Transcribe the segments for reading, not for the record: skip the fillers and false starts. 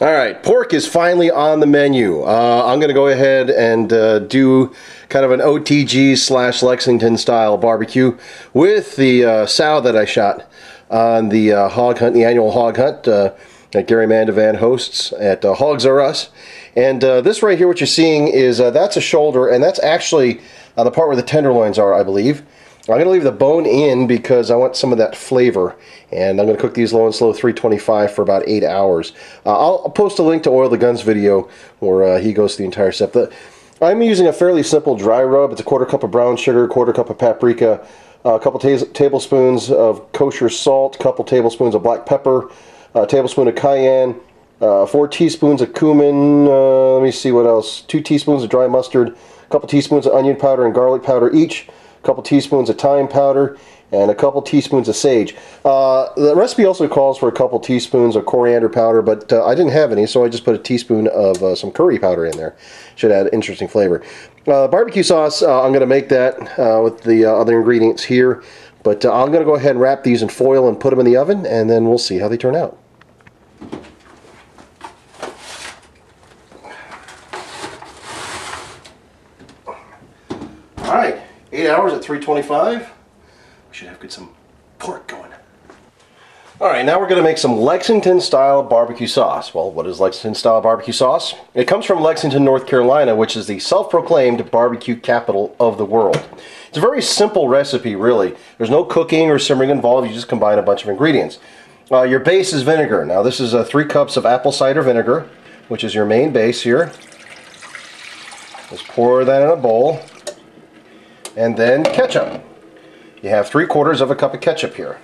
Alright, pork is finally on the menu. I'm going to go ahead and do kind of an OTG / Lexington style barbecue with the sow that I shot on the hog hunt, the annual hog hunt that GARYMANDIEVAN hosts at Hogs R Us. And this right here, what you're seeing is that's a shoulder, and that's actually the part where the tenderloins are, I believe. I'm going to leave the bone in because I want some of that flavor, and I'm going to cook these low and slow 325 for about 8 hours. I'll post a link to OilTheGun's video where he goes through the entire step. I'm using a fairly simple dry rub. It's a 1/4 cup of brown sugar, 1/4 cup of paprika, a couple tablespoons of kosher salt, a couple tablespoons of black pepper, a tablespoon of cayenne, 4 teaspoons of cumin, let me see what else, 2 teaspoons of dry mustard, a couple teaspoons of onion powder and garlic powder each, a couple teaspoons of thyme powder, and a couple teaspoons of sage. The recipe also calls for a couple teaspoons of coriander powder, but I didn't have any, so I just put a teaspoon of some curry powder in there. Should add interesting flavor. Barbecue sauce, I'm going to make that with the other ingredients here, but I'm going to go ahead and wrap these in foil and put them in the oven, and then we'll see how they turn out. Alright, 8 hours at 325. We should have some pork going. Alright, now we're going to make some Lexington style barbecue sauce. Well, what is Lexington style barbecue sauce? It comes from Lexington, North Carolina, which is the self-proclaimed barbecue capital of the world. It's a very simple recipe, really. There's no cooking or simmering involved. You just combine a bunch of ingredients. Your base is vinegar. Now, this is 3 cups of apple cider vinegar, which is your main base here. Just pour that in a bowl. And then ketchup. You have 3/4 of a cup of ketchup here.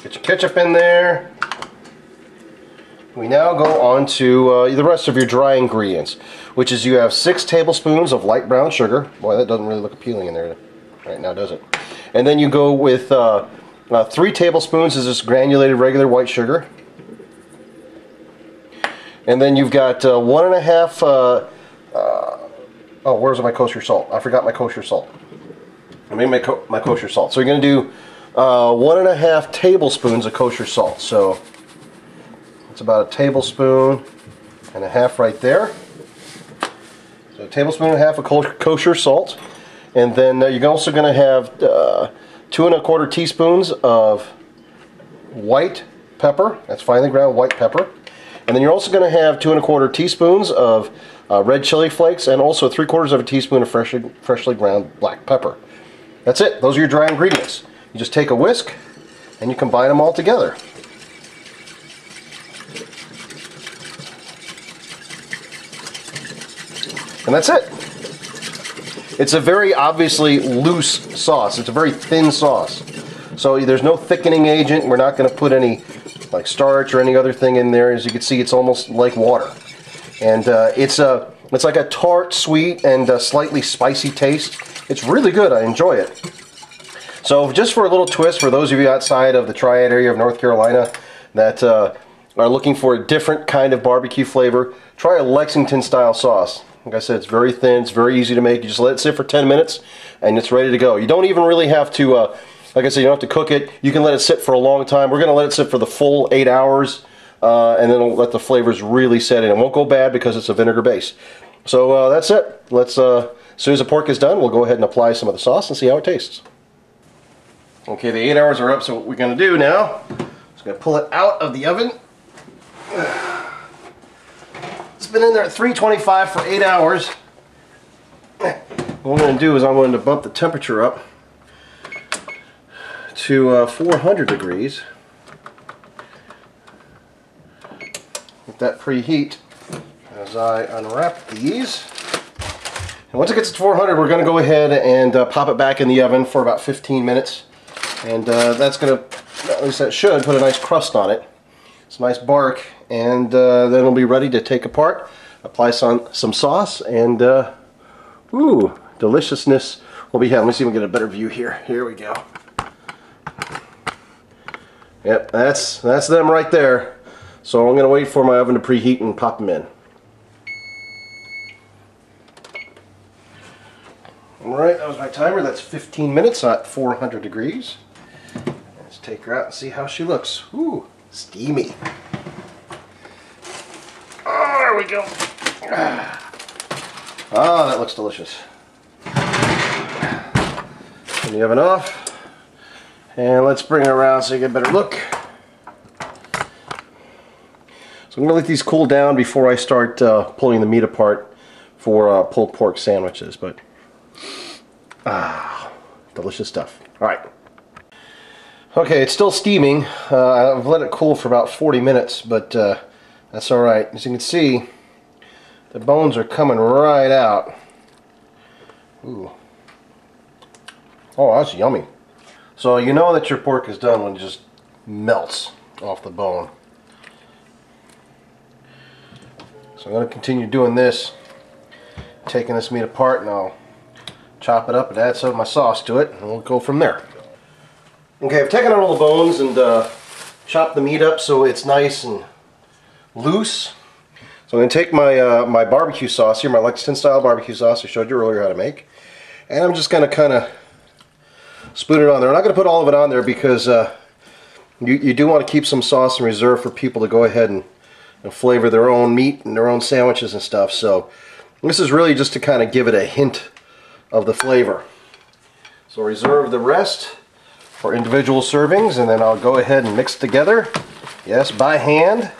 Get your ketchup in there. We now go on to the rest of your dry ingredients, which is you have 6 tablespoons of light brown sugar. Boy, that doesn't really look appealing in there right now, does it? And then you go with 3 tablespoons of this granulated regular white sugar. And then you've got 1.5, oh, where's my kosher salt? I forgot my kosher salt. I made my kosher salt. So you're going to do 1.5 tablespoons of kosher salt. So it's about 1.5 tablespoons right there. So 1.5 tablespoons of kosher salt. And then you're also going to have 2¼ teaspoons of white pepper. That's finely ground white pepper. And then you're also going to have 2¼ teaspoons of red chili flakes, and also 3/4 teaspoon of freshly ground black pepper. That's it. Those are your dry ingredients. You just take a whisk and you combine them all together. And that's it. It's a very obviously loose sauce. It's a very thin sauce. So there's no thickening agent. We're not going to put any like starch or any other thing in there. As you can see, it's almost like water. And it's like a tart, sweet, and slightly spicy taste. It's really good. I enjoy it. So just for a little twist, for those of you outside of the Triad area of North Carolina that are looking for a different kind of barbecue flavor, try a Lexington style sauce. Like I said, it's very thin, it's very easy to make. You just let it sit for 10 minutes and it's ready to go. You don't even really have to like I said, you don't have to cook it. You can let it sit for a long time. We're going to let it sit for the full 8 hours, and then we'll let the flavors really set in. It won't go bad because it's a vinegar base. So that's it. Let's as soon as the pork is done, we'll go ahead and apply some of the sauce and see how it tastes. Okay, the 8 hours are up, so what we're going to do now is going to pull it out of the oven. It's been in there at 325 for 8 hours. What I'm going to do is I'm going to bump the temperature up to 400 degrees. Let that preheat as I unwrap these. And once it gets to 400, we're going to go ahead and pop it back in the oven for about 15 minutes. And that's going to, at least that should, put a nice crust on it. Some nice bark. And then it'll be ready to take apart, apply some sauce, and ooh, deliciousness will be had. Let me see if we can get a better view here. Here we go. Yep, that's them right there. So I'm going to wait for my oven to preheat and pop them in. Alright, that was my timer. That's 15 minutes at 400 degrees. take her out and see how she looks. Ooh, steamy. Oh, there we go. Ah, that looks delicious. Turn the oven off. And let's bring it around so you get a better look. So I'm going to let these cool down before I start pulling the meat apart for pulled pork sandwiches. But, delicious stuff. Alright. Okay, it's still steaming. I've let it cool for about 40 minutes, but that's alright. As you can see, the bones are coming right out. Ooh. Oh, that's yummy. So you know that your pork is done when it just melts off the bone. So I'm going to continue doing this, taking this meat apart, and I'll chop it up and add some of my sauce to it, and we'll go from there. Okay, I've taken out all the bones and chopped the meat up so it's nice and loose. So I'm going to take my my barbecue sauce here, my Lexington style barbecue sauce I showed you earlier how to make, and I'm just going to kind of spoon it on there. I'm not going to put all of it on there because you do want to keep some sauce in reserve for people to go ahead and flavor their own meat and their own sandwiches and stuff. So this is really just to kind of give it a hint of the flavor. So reserve the rest for individual servings, and then I'll go ahead and mix together. Yes, by hand.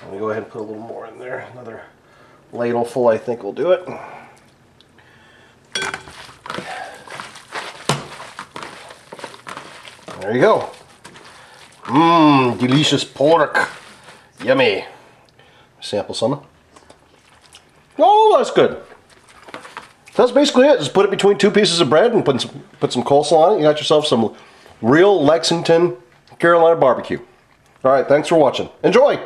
Let me go ahead and put a little more in there. Another ladle full, I think, will do it. There you go. Mmm, delicious pork. Yummy. Sample some. Oh, that's good. That's basically it. Just put it between two pieces of bread and put some coleslaw on it. You got yourself some real Lexington, Carolina barbecue. All right, thanks for watching. Enjoy!